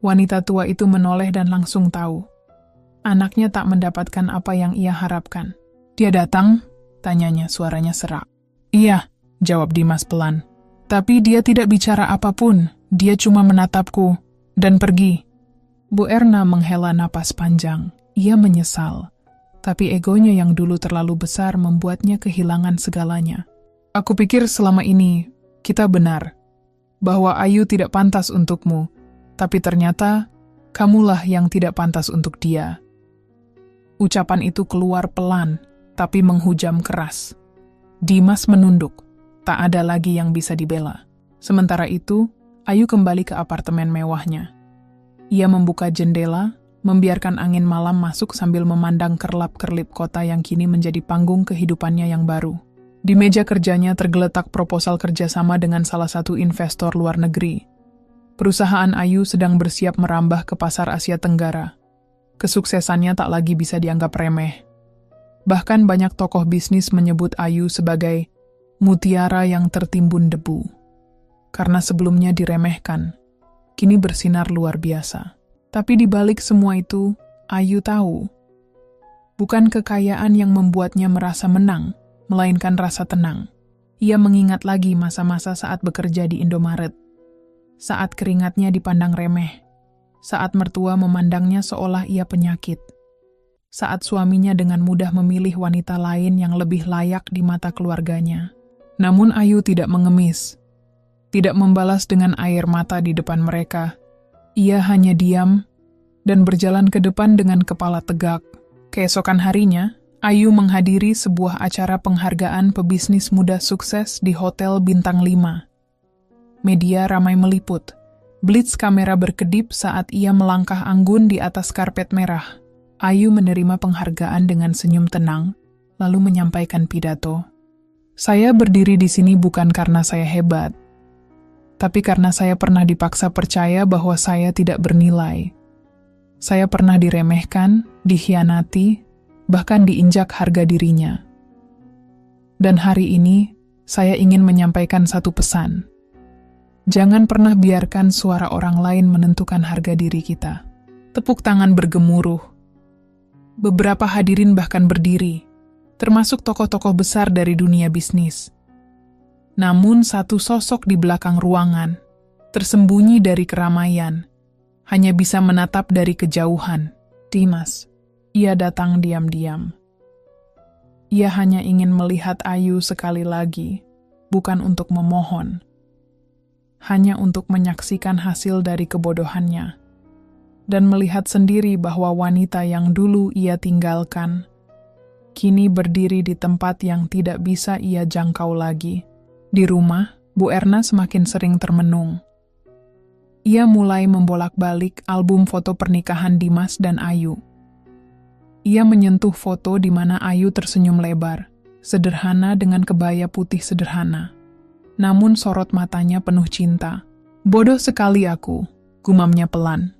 wanita tua itu menoleh dan langsung tahu. Anaknya tak mendapatkan apa yang ia harapkan. "Dia datang?" tanyanya, suaranya serak. "Iya," jawab Dimas pelan. "Tapi dia tidak bicara apapun, dia cuma menatapku, dan pergi." Bu Erna menghela napas panjang. Ia menyesal, tapi egonya yang dulu terlalu besar membuatnya kehilangan segalanya. "Aku pikir selama ini kita benar, bahwa Ayu tidak pantas untukmu, tapi ternyata kamulah yang tidak pantas untuk dia." Ucapan itu keluar pelan, tapi menghujam keras. Dimas menunduk, tak ada lagi yang bisa dibela. Sementara itu, Ayu kembali ke apartemen mewahnya. Ia membuka jendela, membiarkan angin malam masuk sambil memandang kerlap-kerlip kota yang kini menjadi panggung kehidupannya yang baru. Di meja kerjanya tergeletak proposal kerjasama dengan salah satu investor luar negeri. Perusahaan Ayu sedang bersiap merambah ke pasar Asia Tenggara. Kesuksesannya tak lagi bisa dianggap remeh. Bahkan banyak tokoh bisnis menyebut Ayu sebagai mutiara yang tertimbun debu. Karena sebelumnya diremehkan, kini bersinar luar biasa. Tapi di balik semua itu, Ayu tahu, bukan kekayaan yang membuatnya merasa menang, melainkan rasa tenang. Ia mengingat lagi masa-masa saat bekerja di Indomaret. Saat keringatnya dipandang remeh. Saat mertua memandangnya seolah ia penyakit. Saat suaminya dengan mudah memilih wanita lain yang lebih layak di mata keluarganya. Namun Ayu tidak mengemis. Tidak membalas dengan air mata di depan mereka. Ia hanya diam dan berjalan ke depan dengan kepala tegak. Keesokan harinya, Ayu menghadiri sebuah acara penghargaan pebisnis muda sukses di Hotel Bintang 5. Media ramai meliput. Blitz kamera berkedip saat ia melangkah anggun di atas karpet merah. Ayu menerima penghargaan dengan senyum tenang, lalu menyampaikan pidato. "Saya berdiri di sini bukan karena saya hebat, tapi karena saya pernah dipaksa percaya bahwa saya tidak bernilai. Saya pernah diremehkan, dikhianati, bahkan diinjak harga dirinya. Dan hari ini, saya ingin menyampaikan satu pesan. Jangan pernah biarkan suara orang lain menentukan harga diri kita." Tepuk tangan bergemuruh. Beberapa hadirin bahkan berdiri, termasuk tokoh-tokoh besar dari dunia bisnis. Namun satu sosok di belakang ruangan, tersembunyi dari keramaian, hanya bisa menatap dari kejauhan. Dimas. Ia datang diam-diam. Ia hanya ingin melihat Ayu sekali lagi, bukan untuk memohon. Hanya untuk menyaksikan hasil dari kebodohannya. Dan melihat sendiri bahwa wanita yang dulu ia tinggalkan, kini berdiri di tempat yang tidak bisa ia jangkau lagi. Di rumah, Bu Erna semakin sering termenung. Ia mulai membolak-balik album foto pernikahan Dimas dan Ayu. Ia menyentuh foto di mana Ayu tersenyum lebar, sederhana dengan kebaya putih sederhana. Namun sorot matanya penuh cinta. "Bodoh sekali aku," gumamnya pelan.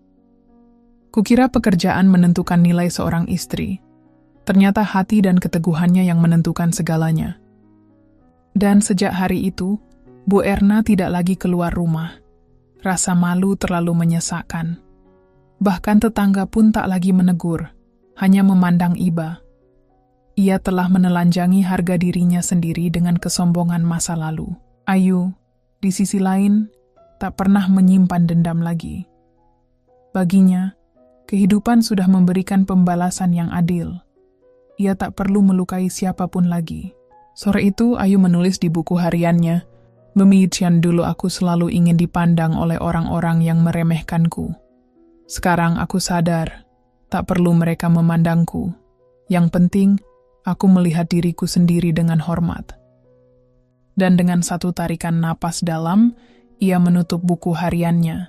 "Kukira pekerjaan menentukan nilai seorang istri. Ternyata hati dan keteguhannya yang menentukan segalanya." Dan sejak hari itu, Bu Erna tidak lagi keluar rumah. Rasa malu terlalu menyesakkan. Bahkan tetangga pun tak lagi menegur, hanya memandang iba. Ia telah menelanjangi harga dirinya sendiri dengan kesombongan masa lalu. Ayu, di sisi lain, tak pernah menyimpan dendam lagi. Baginya, kehidupan sudah memberikan pembalasan yang adil. Ia tak perlu melukai siapapun lagi. Sore itu, Ayu menulis di buku hariannya, "Demikian dulu aku selalu ingin dipandang oleh orang-orang yang meremehkanku. Sekarang aku sadar, tak perlu mereka memandangku. Yang penting, aku melihat diriku sendiri dengan hormat." Dan dengan satu tarikan napas dalam, ia menutup buku hariannya,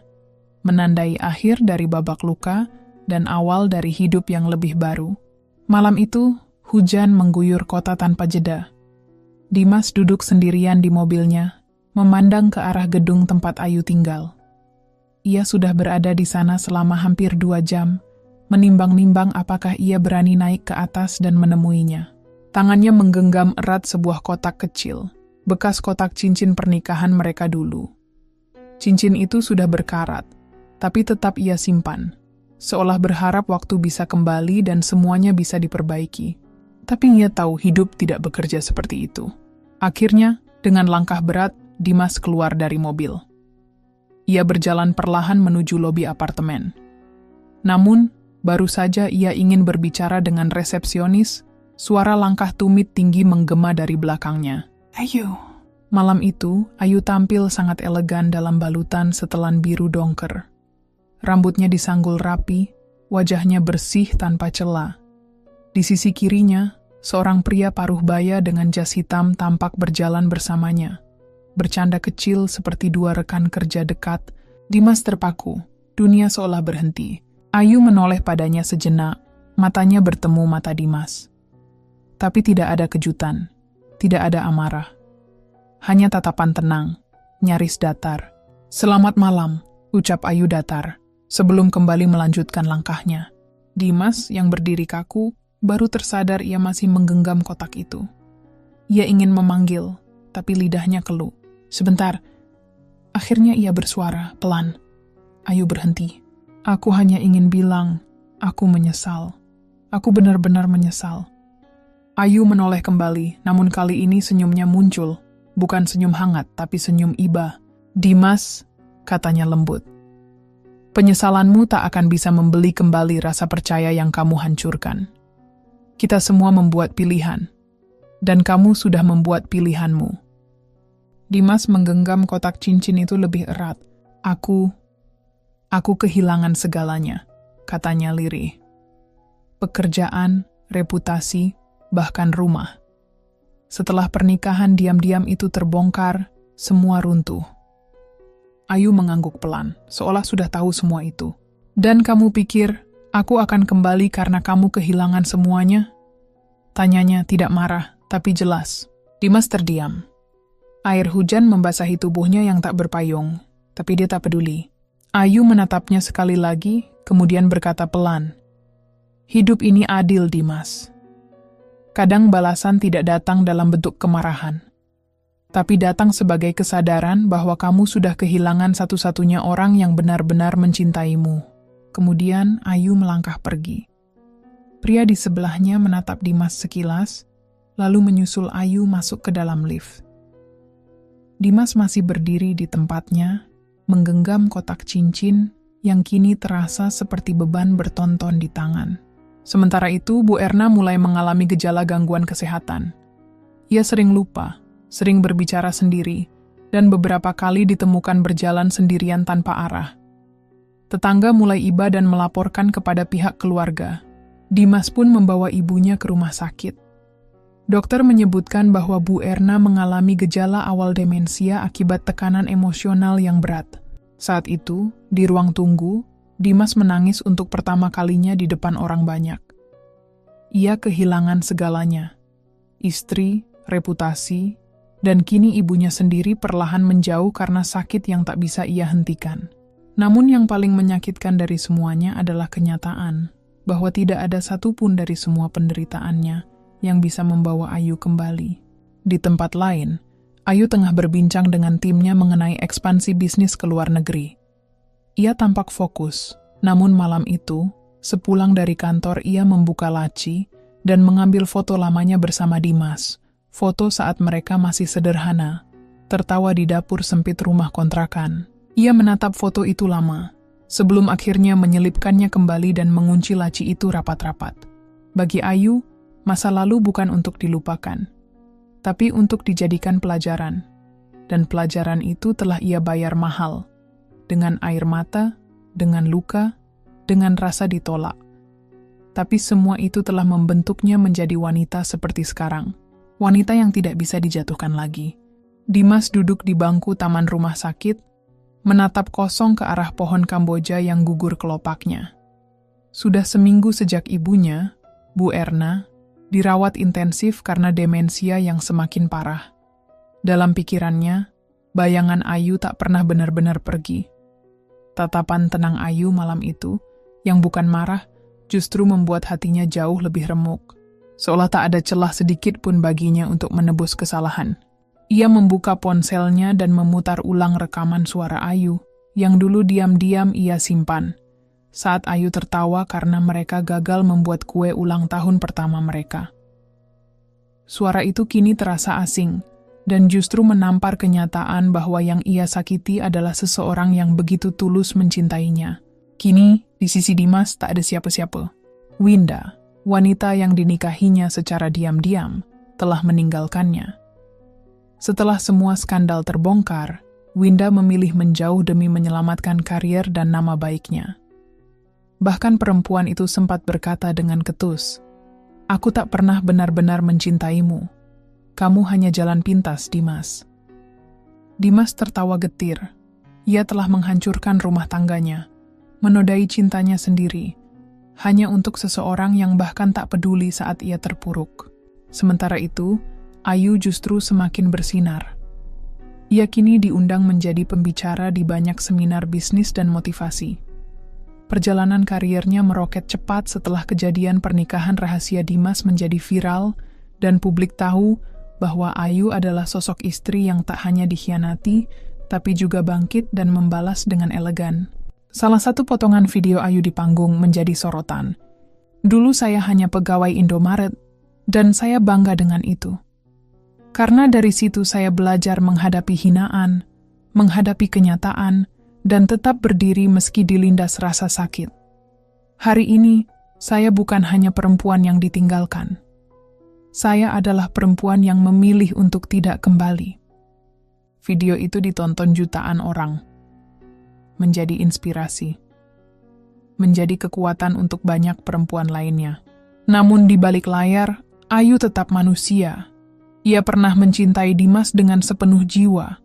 menandai akhir dari babak luka dan awal dari hidup yang lebih baru. Malam itu, hujan mengguyur kota tanpa jeda. Dimas duduk sendirian di mobilnya, memandang ke arah gedung tempat Ayu tinggal. Ia sudah berada di sana selama hampir 2 jam, menimbang-nimbang apakah ia berani naik ke atas dan menemuinya. Tangannya menggenggam erat sebuah kotak kecil. bekas kotak cincin pernikahan mereka dulu. Cincin itu sudah berkarat, tapi tetap ia simpan, seolah berharap waktu bisa kembali dan semuanya bisa diperbaiki. Tapi ia tahu hidup tidak bekerja seperti itu. Akhirnya, dengan langkah berat, Dimas keluar dari mobil. Ia berjalan perlahan menuju lobi apartemen. Namun, baru saja ia ingin berbicara dengan resepsionis, suara langkah tumit tinggi menggema dari belakangnya. "Ayu." Malam itu, Ayu tampil sangat elegan dalam balutan setelan biru dongker. Rambutnya disanggul rapi, wajahnya bersih tanpa celah. Di sisi kirinya, seorang pria paruh baya dengan jas hitam tampak berjalan bersamanya. Bercanda kecil seperti dua rekan kerja dekat, Dimas terpaku, dunia seolah berhenti. Ayu menoleh padanya sejenak, matanya bertemu mata Dimas. Tapi tidak ada kejutan, tidak ada amarah. Hanya tatapan tenang, nyaris datar. "Selamat malam," ucap Ayu datar, sebelum kembali melanjutkan langkahnya. Dimas yang berdiri kaku, baru tersadar ia masih menggenggam kotak itu. Ia ingin memanggil, tapi lidahnya keluh. Sebentar, akhirnya ia bersuara, pelan. "Ayu, berhenti. Aku hanya ingin bilang, aku menyesal. Aku benar-benar menyesal." Ayu menoleh kembali, namun kali ini senyumnya muncul. Bukan senyum hangat, tapi senyum iba. "Dimas," katanya lembut, "penyesalanmu tak akan bisa membeli kembali rasa percaya yang kamu hancurkan. Kita semua membuat pilihan, dan kamu sudah membuat pilihanmu." Dimas menggenggam kotak cincin itu lebih erat. Aku kehilangan segalanya," katanya lirih. "Pekerjaan, reputasi, bahkan rumah. Setelah pernikahan diam-diam itu terbongkar, semua runtuh." Ayu mengangguk pelan, seolah sudah tahu semua itu. "Dan kamu pikir, aku akan kembali karena kamu kehilangan semuanya?" Tanyanya tidak marah, tapi jelas. Dimas terdiam. Air hujan membasahi tubuhnya yang tak berpayung, tapi dia tak peduli. Ayu menatapnya sekali lagi, kemudian berkata pelan, "Hidup ini adil, Dimas. Kadang balasan tidak datang dalam bentuk kemarahan, tapi datang sebagai kesadaran bahwa kamu sudah kehilangan satu-satunya orang yang benar-benar mencintaimu." Kemudian Ayu melangkah pergi. Pria di sebelahnya menatap Dimas sekilas, lalu menyusul Ayu masuk ke dalam lift. Dimas masih berdiri di tempatnya, menggenggam kotak cincin yang kini terasa seperti beban bertonton di tangan. Sementara itu, Bu Erna mulai mengalami gejala gangguan kesehatan. Ia sering lupa, sering berbicara sendiri, dan beberapa kali ditemukan berjalan sendirian tanpa arah. Tetangga mulai iba dan melaporkan kepada pihak keluarga. Dimas pun membawa ibunya ke rumah sakit. Dokter menyebutkan bahwa Bu Erna mengalami gejala awal demensia akibat tekanan emosional yang berat. Saat itu, di ruang tunggu, Dimas menangis untuk pertama kalinya di depan orang banyak. Ia kehilangan segalanya, istri, reputasi, dan kini ibunya sendiri perlahan menjauh karena sakit yang tak bisa ia hentikan. Namun yang paling menyakitkan dari semuanya adalah kenyataan bahwa tidak ada satupun dari semua penderitaannya yang bisa membawa Ayu kembali. Di tempat lain, Ayu tengah berbincang dengan timnya mengenai ekspansi bisnis ke luar negeri. Ia tampak fokus, namun malam itu, sepulang dari kantor ia membuka laci dan mengambil foto lamanya bersama Dimas. Foto saat mereka masih sederhana, tertawa di dapur sempit rumah kontrakan. Ia menatap foto itu lama, sebelum akhirnya menyelipkannya kembali dan mengunci laci itu rapat-rapat. Bagi Ayu, masa lalu bukan untuk dilupakan, tapi untuk dijadikan pelajaran. Dan pelajaran itu telah ia bayar mahal, dengan air mata, dengan luka, dengan rasa ditolak. Tapi semua itu telah membentuknya menjadi wanita seperti sekarang. Wanita yang tidak bisa dijatuhkan lagi. Dimas duduk di bangku taman rumah sakit, menatap kosong ke arah pohon Kamboja yang gugur kelopaknya. Sudah seminggu sejak ibunya, Bu Erna, dirawat intensif karena demensia yang semakin parah. Dalam pikirannya, bayangan Ayu tak pernah benar-benar pergi. Tatapan tenang Ayu malam itu, yang bukan marah, justru membuat hatinya jauh lebih remuk, seolah tak ada celah sedikit pun baginya untuk menebus kesalahan. Ia membuka ponselnya dan memutar ulang rekaman suara Ayu, yang dulu diam-diam ia simpan, saat Ayu tertawa karena mereka gagal membuat kue ulang tahun pertama mereka. Suara itu kini terasa asing, dan justru menampar kenyataan bahwa yang ia sakiti adalah seseorang yang begitu tulus mencintainya. Kini, di sisi Dimas tak ada siapa-siapa. Winda, wanita yang dinikahinya secara diam-diam, telah meninggalkannya. Setelah semua skandal terbongkar, Winda memilih menjauh demi menyelamatkan karier dan nama baiknya. Bahkan perempuan itu sempat berkata dengan ketus, "Aku tak pernah benar-benar mencintaimu. Kamu hanya jalan pintas, Dimas." Dimas tertawa getir. Ia telah menghancurkan rumah tangganya, menodai cintanya sendiri, hanya untuk seseorang yang bahkan tak peduli saat ia terpuruk. Sementara itu, Ayu justru semakin bersinar. Ia kini diundang menjadi pembicara di banyak seminar bisnis dan motivasi. Perjalanan kariernya meroket cepat setelah kejadian pernikahan rahasia Dimas menjadi viral dan publik tahu bahwa Ayu adalah sosok istri yang tak hanya dikhianati, tapi juga bangkit dan membalas dengan elegan. Salah satu potongan video Ayu di panggung menjadi sorotan. "Dulu saya hanya pegawai Indomaret, dan saya bangga dengan itu. Karena dari situ saya belajar menghadapi hinaan, menghadapi kenyataan, dan tetap berdiri meski dilindas rasa sakit. Hari ini, saya bukan hanya perempuan yang ditinggalkan. Saya adalah perempuan yang memilih untuk tidak kembali." Video itu ditonton jutaan orang. Menjadi inspirasi. Menjadi kekuatan untuk banyak perempuan lainnya. Namun di balik layar, Ayu tetap manusia. Ia pernah mencintai Dimas dengan sepenuh jiwa.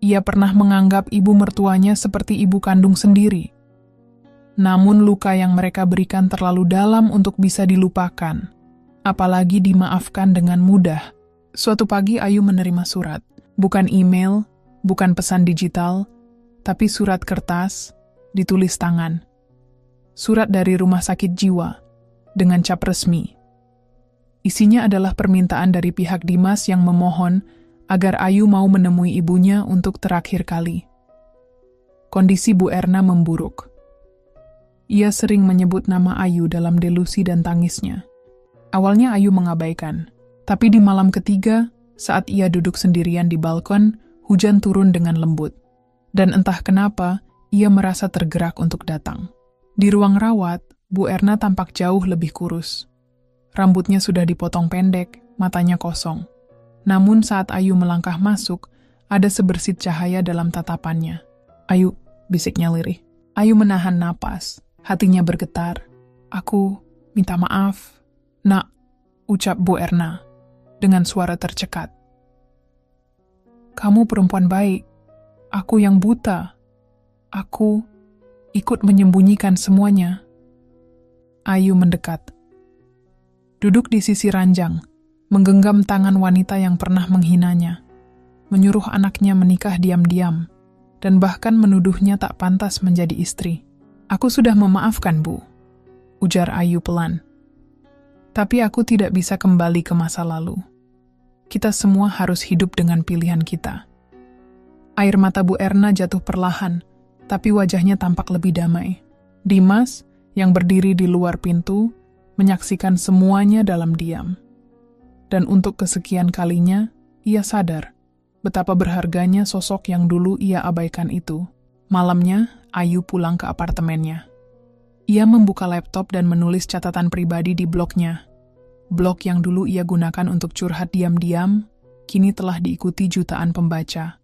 Ia pernah menganggap ibu mertuanya seperti ibu kandung sendiri. Namun luka yang mereka berikan terlalu dalam untuk bisa dilupakan, apalagi dimaafkan dengan mudah. Suatu pagi Ayu menerima surat. Bukan email, bukan pesan digital, tapi surat kertas, ditulis tangan. Surat dari rumah sakit jiwa, dengan cap resmi. Isinya adalah permintaan dari pihak Dimas yang memohon agar Ayu mau menemui ibunya untuk terakhir kali. Kondisi Bu Erna memburuk. Ia sering menyebut nama Ayu dalam delusi dan tangisnya. Awalnya Ayu mengabaikan, tapi di malam ketiga, saat ia duduk sendirian di balkon, hujan turun dengan lembut. Dan entah kenapa, ia merasa tergerak untuk datang. Di ruang rawat, Bu Erna tampak jauh lebih kurus. Rambutnya sudah dipotong pendek, matanya kosong. Namun saat Ayu melangkah masuk, ada sebersit cahaya dalam tatapannya. "Ayu," bisiknya lirih. Ayu menahan napas, hatinya bergetar. "Aku minta maaf, Nak," ucap Bu Erna dengan suara tercekat. "Kamu perempuan baik. Aku yang buta. Aku ikut menyembunyikan semuanya." Ayu mendekat. Duduk di sisi ranjang, menggenggam tangan wanita yang pernah menghinanya, menyuruh anaknya menikah diam-diam, dan bahkan menuduhnya tak pantas menjadi istri. "Aku sudah memaafkan, Bu," ujar Ayu pelan. "Tapi aku tidak bisa kembali ke masa lalu. Kita semua harus hidup dengan pilihan kita." Air mata Bu Erna jatuh perlahan, tapi wajahnya tampak lebih damai. Dimas, yang berdiri di luar pintu, menyaksikan semuanya dalam diam. Dan untuk kesekian kalinya, ia sadar betapa berharganya sosok yang dulu ia abaikan itu. Malamnya, Ayu pulang ke apartemennya. Ia membuka laptop dan menulis catatan pribadi di blognya. Blog yang dulu ia gunakan untuk curhat diam-diam, kini telah diikuti jutaan pembaca.